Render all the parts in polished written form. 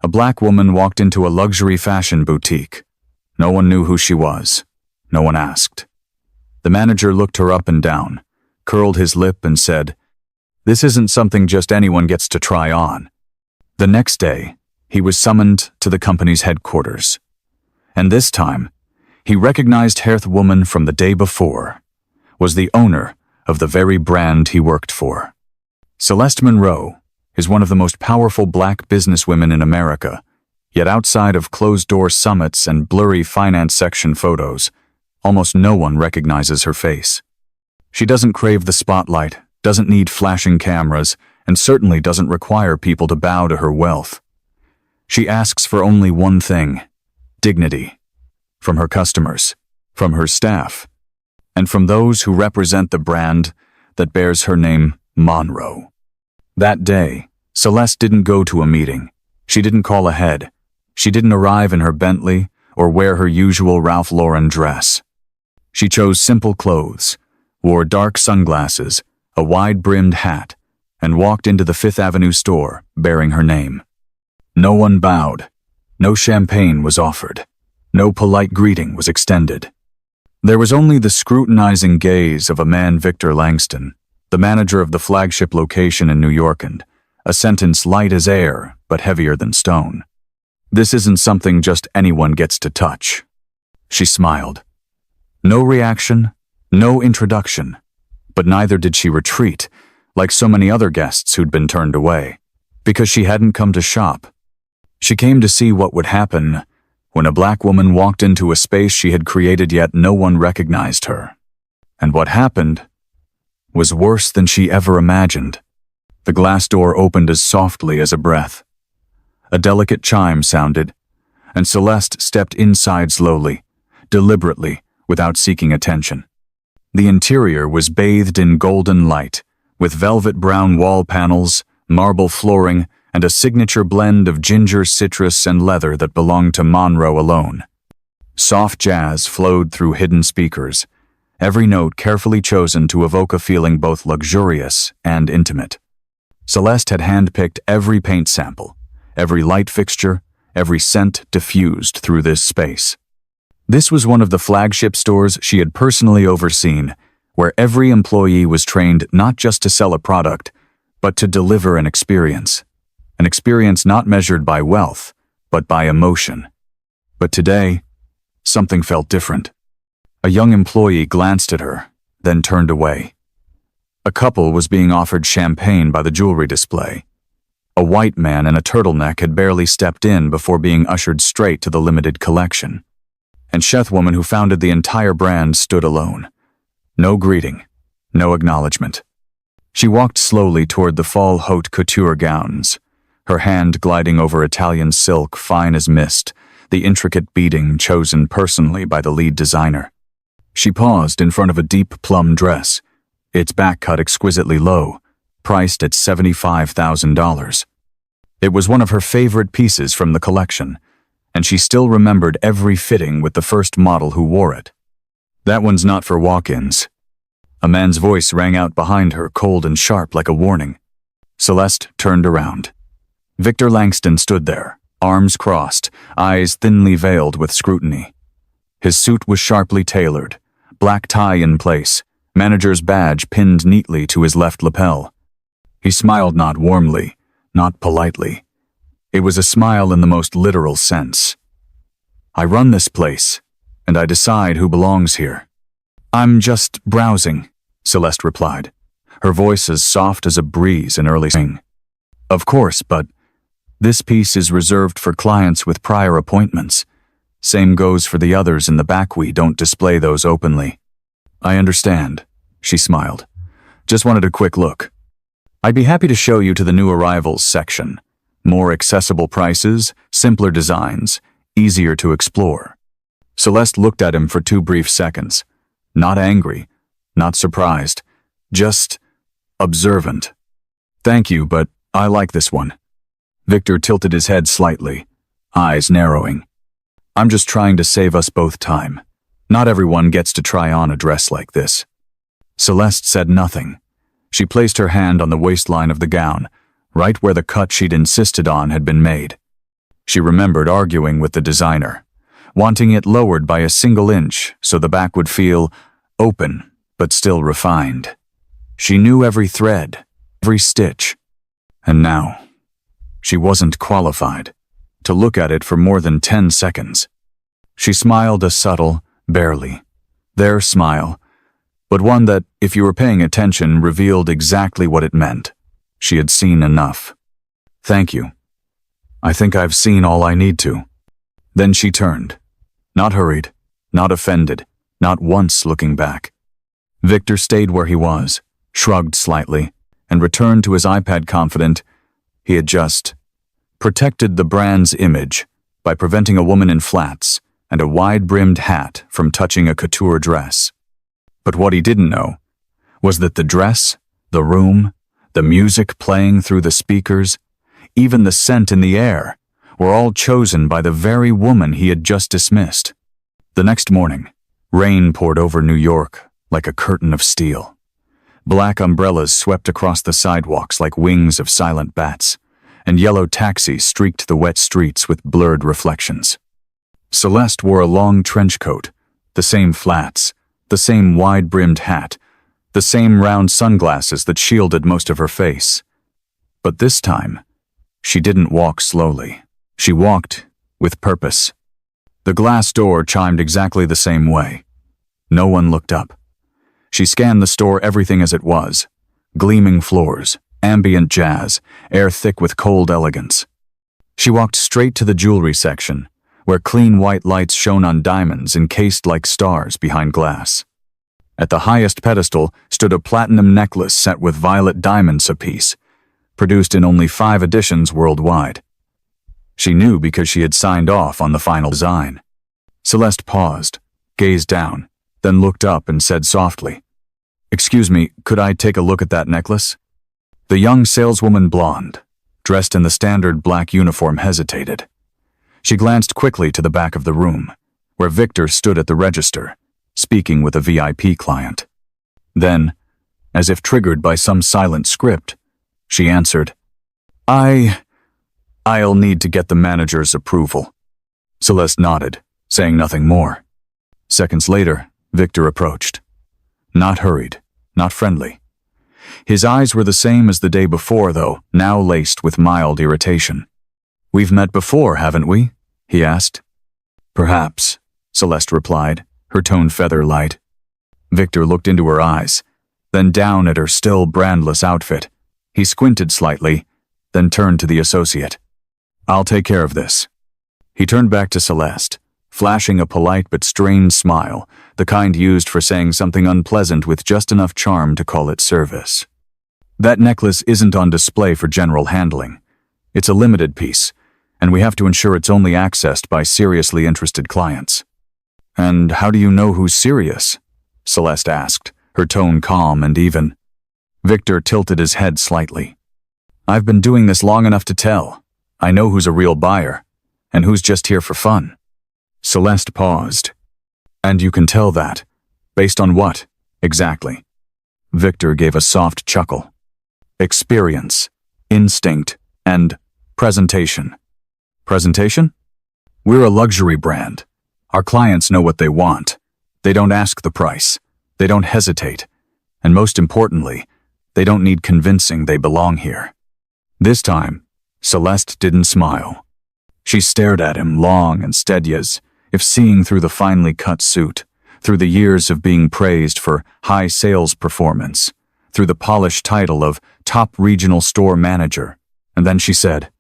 A black woman walked into a luxury fashion boutique. No one knew who she was. No one asked. The manager looked her up and down, curled his lip and said, "This isn't something just anyone gets to try on." The next day, he was summoned to the company's headquarters. And this time, he recognized the woman from the day before was the owner of the very brand he worked for. Celeste Monroe is one of the most powerful black businesswomen in America, yet outside of closed-door summits and blurry finance section photos, almost no one recognizes her face. She doesn't crave the spotlight, doesn't need flashing cameras, and certainly doesn't require people to bow to her wealth. She asks for only one thing: dignity. From her customers, from her staff, and from those who represent the brand that bears her name, Monroe. That day, Celeste didn't go to a meeting. She didn't call ahead. She didn't arrive in her Bentley or wear her usual Ralph Lauren dress. She chose simple clothes, wore dark sunglasses, a wide-brimmed hat, and walked into the Fifth Avenue store bearing her name. No one bowed. No champagne was offered. No polite greeting was extended. There was only the scrutinizing gaze of a man, Victor Langston, the manager of the flagship location in New York, and a sentence light as air but heavier than stone. "This isn't something just anyone gets to touch." She smiled. No reaction, no introduction, but neither did she retreat, like so many other guests who'd been turned away, because she hadn't come to shop. She came to see what would happen when a black woman walked into a space she had created, yet no one recognized her. And what happened was worse than she ever imagined. The glass door opened as softly as a breath. A delicate chime sounded, and Celeste stepped inside slowly, deliberately, without seeking attention. The interior was bathed in golden light, with velvet brown wall panels, marble flooring, and a signature blend of ginger, citrus, and leather that belonged to Monroe alone. Soft jazz flowed through hidden speakers, every note carefully chosen to evoke a feeling both luxurious and intimate. Celeste had handpicked every paint sample, every light fixture, every scent diffused through this space. This was one of the flagship stores she had personally overseen, where every employee was trained not just to sell a product, but to deliver an experience not measured by wealth, but by emotion. But today, something felt different. A young employee glanced at her, then turned away. A couple was being offered champagne by the jewelry display. A white man in a turtleneck had barely stepped in before being ushered straight to the limited collection. And the woman who founded the entire brand stood alone. No greeting, no acknowledgement. She walked slowly toward the fall haute couture gowns, her hand gliding over Italian silk fine as mist, the intricate beading chosen personally by the lead designer. She paused in front of a deep plum dress, its back cut exquisitely low, priced at $75,000. It was one of her favorite pieces from the collection, and she still remembered every fitting with the first model who wore it. "That one's not for walk-ins." A man's voice rang out behind her, cold and sharp like a warning. Celeste turned around. Victor Langston stood there, arms crossed, eyes thinly veiled with scrutiny. His suit was sharply tailored, black tie in place, manager's badge pinned neatly to his left lapel. He smiled not warmly, not politely. It was a smile in the most literal sense. "I run this place, and I decide who belongs here." "I'm just browsing," Celeste replied, her voice as soft as a breeze in early spring. "Of course, but this piece is reserved for clients with prior appointments. Same goes for the others in the back. We don't display those openly." "I understand," she smiled. "Just wanted a quick look. I'd be happy to show you to the new arrivals section. More accessible prices, simpler designs, easier to explore." Celeste looked at him for 2 brief seconds. Not angry, not surprised, just observant. "Thank you, but I like this one." Victor tilted his head slightly, eyes narrowing. "I'm just trying to save us both time. Not everyone gets to try on a dress like this." Celeste said nothing. She placed her hand on the waistline of the gown, right where the cut she'd insisted on had been made. She remembered arguing with the designer, wanting it lowered by a single inch so the back would feel open but still refined. She knew every thread, every stitch. And now, she wasn't qualified to look at it for more than 10 seconds. She smiled a subtle, barely, their smile, but one that, if you were paying attention, revealed exactly what it meant. She had seen enough. "Thank you. I think I've seen all I need to." Then she turned. Not hurried, not offended, not once looking back. Victor stayed where he was, shrugged slightly, and returned to his iPad confident he had just protected the brand's image by preventing a woman in flats and a wide-brimmed hat from touching a couture dress. But what he didn't know was that the dress, the room, the music playing through the speakers, even the scent in the air, were all chosen by the very woman he had just dismissed. The next morning, rain poured over New York like a curtain of steel. Black umbrellas swept across the sidewalks like wings of silent bats, and yellow taxis streaked the wet streets with blurred reflections. Celeste wore a long trench coat, the same flats, the same wide-brimmed hat, the same round sunglasses that shielded most of her face. But this time, she didn't walk slowly. She walked with purpose. The glass door chimed exactly the same way. No one looked up. She scanned the store, everything as it was. Gleaming floors, ambient jazz, air thick with cold elegance. She walked straight to the jewelry section, where clean white lights shone on diamonds encased like stars behind glass. At the highest pedestal stood a platinum necklace set with violet diamonds apiece, produced in only 5 editions worldwide. She knew because she had signed off on the final design. Celeste paused, gazed down, then looked up and said softly, "Excuse me, could I take a look at that necklace?" The young saleswoman, blonde, dressed in the standard black uniform, hesitated. She glanced quickly to the back of the room, where Victor stood at the register, speaking with a VIP client. Then, as if triggered by some silent script, she answered, I'll need to get the manager's approval." Celeste nodded, saying nothing more. Seconds later, Victor approached. Not hurried, not friendly. His eyes were the same as the day before, though, now laced with mild irritation. "We've met before, haven't we?" he asked. "Perhaps," Celeste replied, her tone feather light. Victor looked into her eyes, then down at her still brandless outfit. He squinted slightly, then turned to the associate. "I'll take care of this." He turned back to Celeste, flashing a polite but strained smile, the kind used for saying something unpleasant with just enough charm to call it service. "That necklace isn't on display for general handling. It's a limited piece, and we have to ensure it's only accessed by seriously interested clients." "And how do you know who's serious?" Celeste asked, her tone calm and even. Victor tilted his head slightly. "I've been doing this long enough to tell. I know who's a real buyer, and who's just here for fun." Celeste paused. "And you can tell that? Based on what, exactly?" Victor gave a soft chuckle. "Experience, instinct, and presentation." "Presentation? We're a luxury brand. Our clients know what they want. They don't ask the price. They don't hesitate. And most importantly, they don't need convincing they belong here." This time, Celeste didn't smile. She stared at him long and steady, as if seeing through the finely cut suit, through the years of being praised for high sales performance, through the polished title of top regional store manager. And then she said,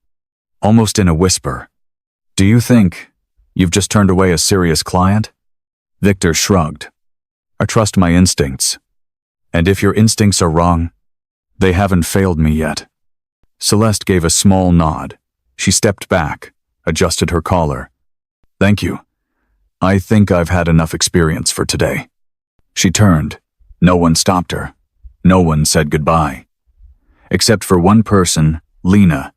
almost in a whisper, "Do you think you've just turned away a serious client?" Victor shrugged. "I trust my instincts. And if your instincts are wrong, they haven't failed me yet." Celeste gave a small nod. She stepped back, adjusted her collar. "Thank you. I think I've had enough experience for today." She turned. No one stopped her. No one said goodbye. Except for one person, Lena,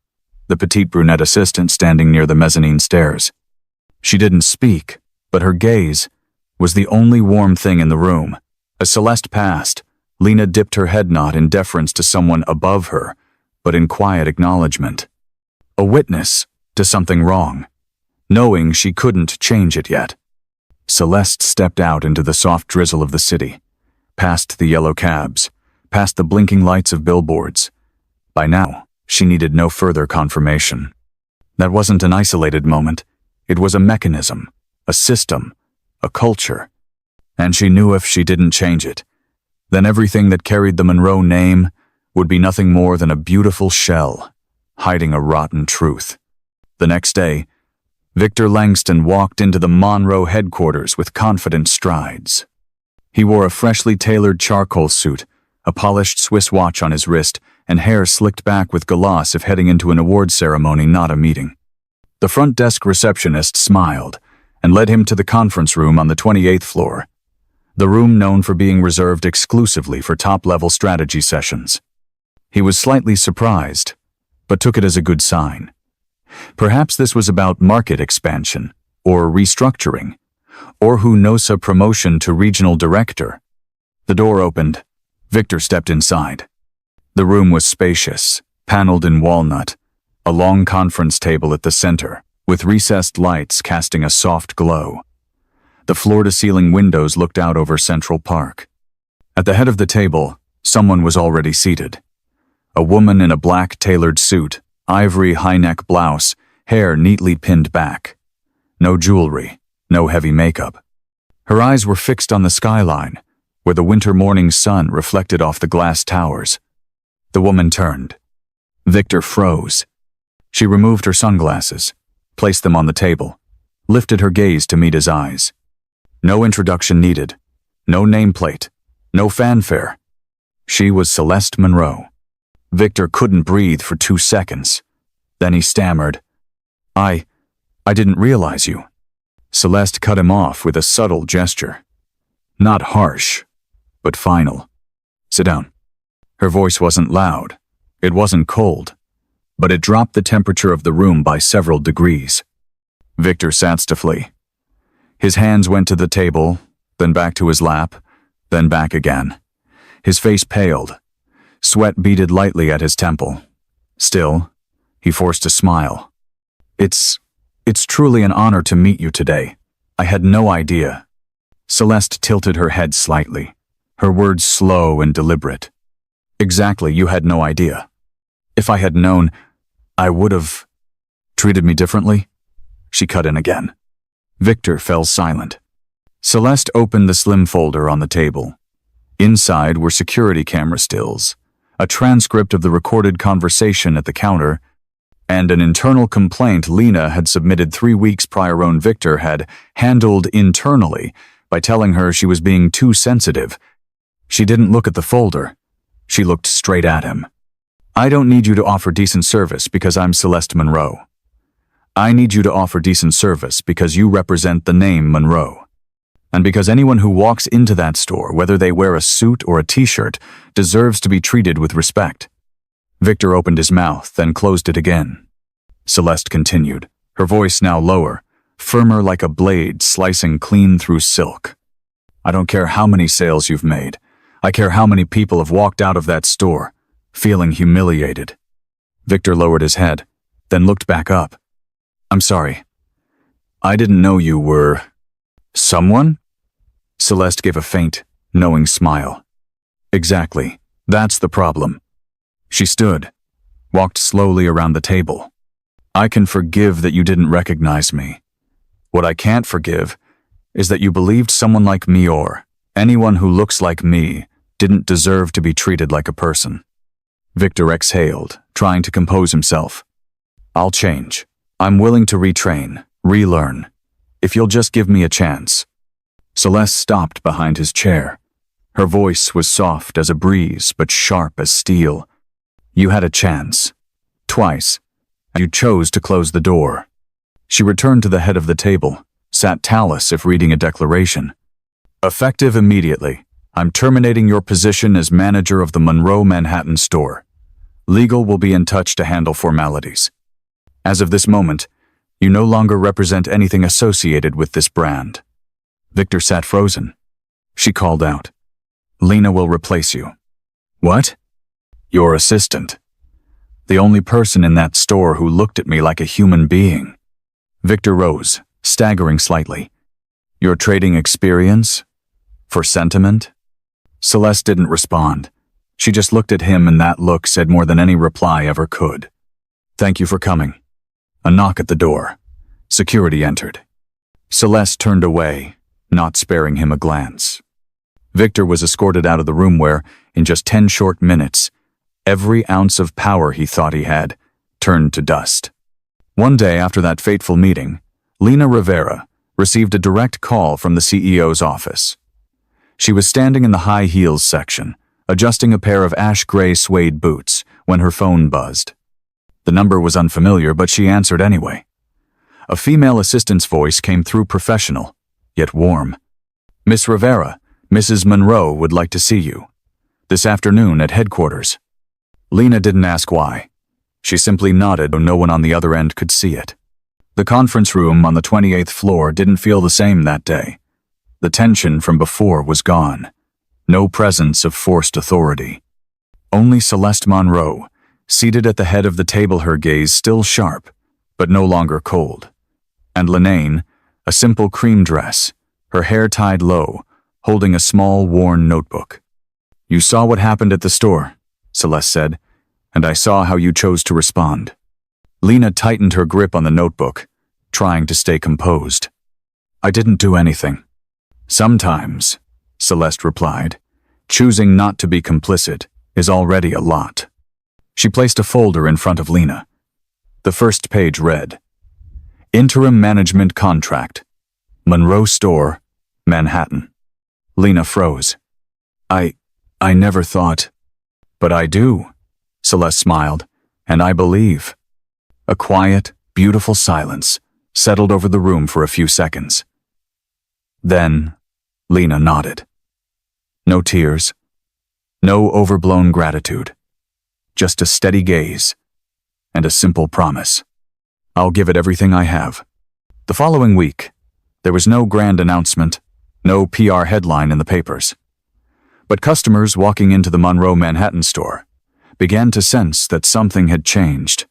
the petite brunette assistant standing near the mezzanine stairs. She didn't speak, but her gaze was the only warm thing in the room. As Celeste passed, Lena dipped her head, not in deference to someone above her, but in quiet acknowledgement. A witness to something wrong, knowing she couldn't change it yet. Celeste stepped out into the soft drizzle of the city, past the yellow cabs, past the blinking lights of billboards. By now, she needed no further confirmation. That wasn't an isolated moment. It was a mechanism, a system, a culture. And she knew if she didn't change it, then everything that carried the Monroe name would be nothing more than a beautiful shell, hiding a rotten truth. The next day, Victor Langston walked into the Monroe headquarters with confident strides. He wore a freshly tailored charcoal suit, a polished Swiss watch on his wrist, and hair slicked back with gauze if heading into an award ceremony, not a meeting. The front desk receptionist smiled and led him to the conference room on the 28th floor, the room known for being reserved exclusively for top-level strategy sessions. He was slightly surprised, but took it as a good sign. Perhaps this was about market expansion, or restructuring, or who knows, a promotion to regional director. The door opened. Victor stepped inside. The room was spacious, paneled in walnut, a long conference table at the center, with recessed lights casting a soft glow. The floor-to-ceiling windows looked out over Central Park. At the head of the table, someone was already seated. A woman in a black tailored suit, ivory high-neck blouse, hair neatly pinned back. No jewelry, no heavy makeup. Her eyes were fixed on the skyline, where the winter morning sun reflected off the glass towers. The woman turned. Victor froze. She removed her sunglasses, placed them on the table, lifted her gaze to meet his eyes. No introduction needed, no nameplate, no fanfare. She was Celeste Monroe. Victor couldn't breathe for 2 seconds. Then he stammered, I didn't realize you." Celeste cut him off with a subtle gesture. Not harsh, but final. "Sit down." Her voice wasn't loud. It wasn't cold, but it dropped the temperature of the room by several degrees. Victor sat stiffly. His hands went to the table, then back to his lap, then back again. His face paled. Sweat beaded lightly at his temple. Still, he forced a smile. It's truly an honor to meet you today. I had no idea." Celeste tilted her head slightly, her words slow and deliberate. "Exactly, you had no idea. If I had known, I would have treated me differently?" She cut in again. Victor fell silent. Celeste opened the slim folder on the table. Inside were security camera stills, a transcript of the recorded conversation at the counter, and an internal complaint Lena had submitted 3 weeks prior. Own Victor had handled internally by telling her she was being too sensitive. She didn't look at the folder. She looked straight at him. "I don't need you to offer decent service because I'm Celeste Monroe. I need you to offer decent service because you represent the name Monroe. And because anyone who walks into that store, whether they wear a suit or a t-shirt, deserves to be treated with respect." Victor opened his mouth, then closed it again. Celeste continued, her voice now lower, firmer like a blade slicing clean through silk. "I don't care how many sales you've made. I care how many people have walked out of that store, feeling humiliated." Victor lowered his head, then looked back up. "I'm sorry. I didn't know you were someone?" Celeste gave a faint, knowing smile. "Exactly. That's the problem." She stood, walked slowly around the table. "I can forgive that you didn't recognize me. What I can't forgive is that you believed someone like me, or anyone who looks like me, didn't deserve to be treated like a person." Victor exhaled, trying to compose himself. "I'll change. I'm willing to retrain, relearn, if you'll just give me a chance." Celeste stopped behind his chair. Her voice was soft as a breeze, but sharp as steel. "You had a chance. Twice. And you chose to close the door." She returned to the head of the table, sat callous if reading a declaration. "Effective immediately. I'm terminating your position as manager of the Monroe Manhattan store. Legal will be in touch to handle formalities. As of this moment, you no longer represent anything associated with this brand." Victor sat frozen. She called out, "Lena will replace you." "What?" "Your assistant." The only person in that store who looked at me like a human being. Victor rose, staggering slightly. Your trading experience? For sentiment? Celeste didn't respond. She just looked at him, and that look said more than any reply ever could. Thank you for coming. A knock at the door. Security entered. Celeste turned away, not sparing him a glance. Victor was escorted out of the room where, in just 10 short minutes, every ounce of power he thought he had turned to dust. One day after that fateful meeting, Lena Rivera received a direct call from the CEO's office. She was standing in the high heels section, adjusting a pair of ash-gray suede boots, when her phone buzzed. The number was unfamiliar, but she answered anyway. A female assistant's voice came through, professional, yet warm. Miss Rivera, Mrs. Monroe would like to see you. This afternoon at headquarters. Lena didn't ask why. She simply nodded, though no one on the other end could see it. The conference room on the 28th floor didn't feel the same that day. The tension from before was gone. No presence of forced authority. Only Celeste Monroe, seated at the head of the table, her gaze still sharp, but no longer cold. And Lanaine, a simple cream dress, her hair tied low, holding a small, worn notebook. You saw what happened at the store, Celeste said, and I saw how you chose to respond. Lena tightened her grip on the notebook, trying to stay composed. I didn't do anything. Sometimes, Celeste replied, choosing not to be complicit is already a lot. She placed a folder in front of Lena. The first page read, Interim Management Contract, Monroe Store, Manhattan. Lena froze. I never thought. But I do, Celeste smiled, and I believe. A quiet, beautiful silence settled over the room for a few seconds. Then, Lena nodded. No tears, no overblown gratitude, just a steady gaze and a simple promise. I'll give it everything I have. The following week, there was no grand announcement, no PR headline in the papers. But customers walking into the Monroe Manhattan store began to sense that something had changed.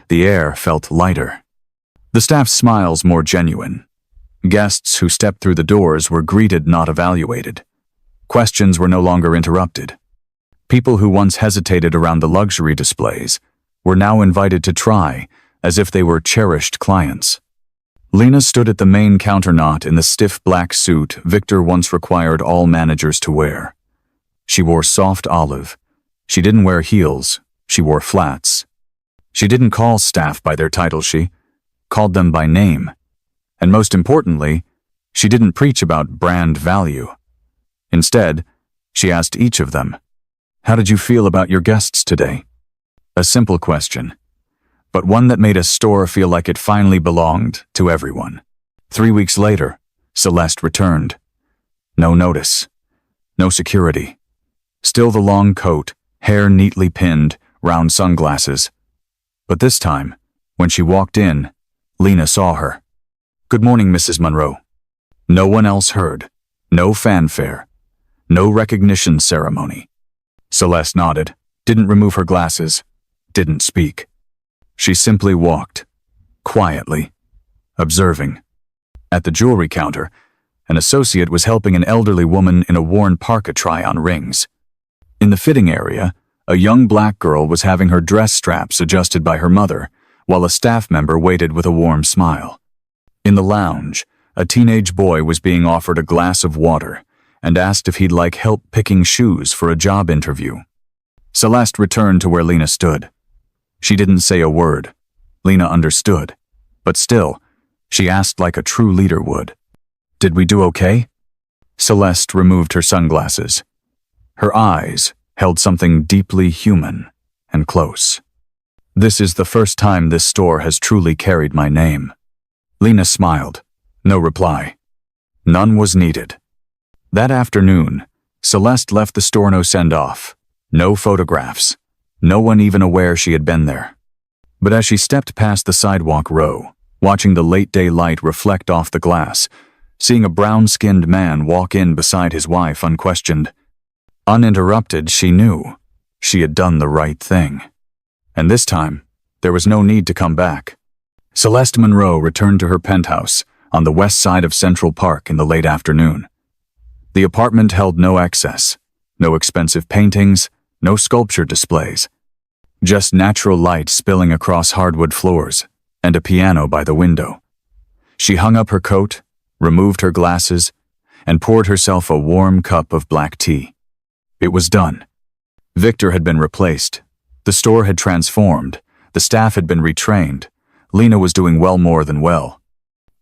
The air felt lighter. The staff's smiles more genuine. Guests who stepped through the doors were greeted, not evaluated. Questions were no longer interrupted. People who once hesitated around the luxury displays were now invited to try, as if they were cherished clients. Lena stood at the main counter, not in the stiff black suit Victor once required all managers to wear. She wore soft olive. She didn't wear heels. She wore flats. She didn't call staff by their title. She called them by name. And most importantly, she didn't preach about brand value. Instead, she asked each of them, How did you feel about your guests today? A simple question, but one that made a store feel like it finally belonged to everyone. 3 weeks later, Celeste returned. No notice. No security. Still the long coat, hair neatly pinned, round sunglasses. But this time, when she walked in, Lena saw her. Good morning, Mrs. Monroe. No one else heard. No fanfare. No recognition ceremony. Celeste nodded, didn't remove her glasses, didn't speak. She simply walked, quietly, observing. At the jewelry counter, an associate was helping an elderly woman in a worn parka try on rings. In the fitting area, a young black girl was having her dress straps adjusted by her mother, while a staff member waited with a warm smile. In the lounge, a teenage boy was being offered a glass of water and asked if he'd like help picking shoes for a job interview. Celeste returned to where Lena stood. She didn't say a word. Lena understood. But still, she asked like a true leader would. Did we do okay? Celeste removed her sunglasses. Her eyes held something deeply human and close. This is the first time this store has truly carried my name. Lena smiled. No reply. None was needed. That afternoon, Celeste left the store, no send-off, no photographs, no one even aware she had been there. But as she stepped past the sidewalk row, watching the late-day light reflect off the glass, seeing a brown-skinned man walk in beside his wife unquestioned, uninterrupted, she knew she had done the right thing. And this time, there was no need to come back. Celeste Monroe returned to her penthouse on the west side of Central Park in the late afternoon. The apartment held no excess, no expensive paintings, no sculpture displays. Just natural light spilling across hardwood floors and a piano by the window. She hung up her coat, removed her glasses, and poured herself a warm cup of black tea. It was done. Victor had been replaced. The store had transformed. The staff had been retrained. Lena was doing well more than well.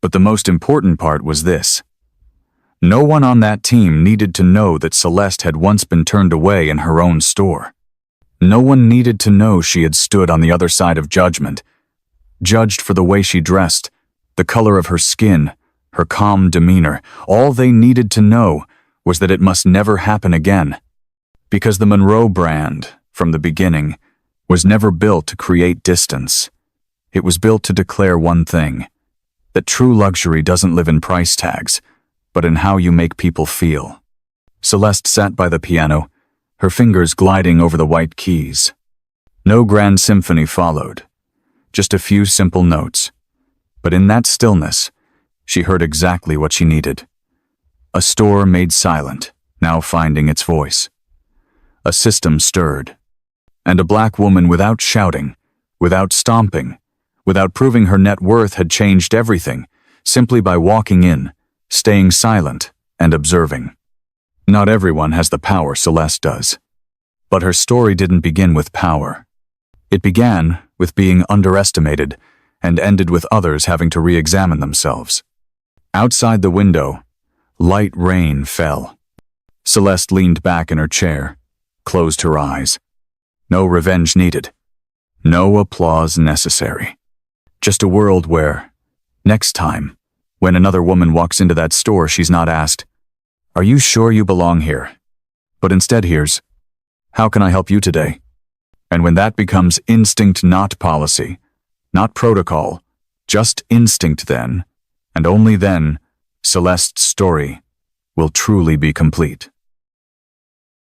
But the most important part was this. No one on that team needed to know that Celeste had once been turned away in her own store. No one needed to know she had stood on the other side of judgment, judged for the way she dressed, the color of her skin, her calm demeanor. All they needed to know was that it must never happen again. Because the Monroe brand, from the beginning, was never built to create distance. It was built to declare one thing, that true luxury doesn't live in price tags, but in how you make people feel. Celeste sat by the piano, her fingers gliding over the white keys. No grand symphony followed, just a few simple notes. But in that stillness, she heard exactly what she needed. A store made silent, now finding its voice. A system stirred. And a black woman without shouting, without stomping, without proving her net worth had changed everything, simply by walking in, staying silent, and observing. Not everyone has the power Celeste does. But her story didn't begin with power. It began with being underestimated and ended with others having to re-examine themselves. Outside the window, light rain fell. Celeste leaned back in her chair, closed her eyes. No revenge needed. No applause necessary. Just a world where, next time, when another woman walks into that store, she's not asked, "Are you sure you belong here?" But instead hears, "How can I help you today?" And when that becomes instinct, not policy, not protocol, just instinct, then, and only then, Celeste's story will truly be complete.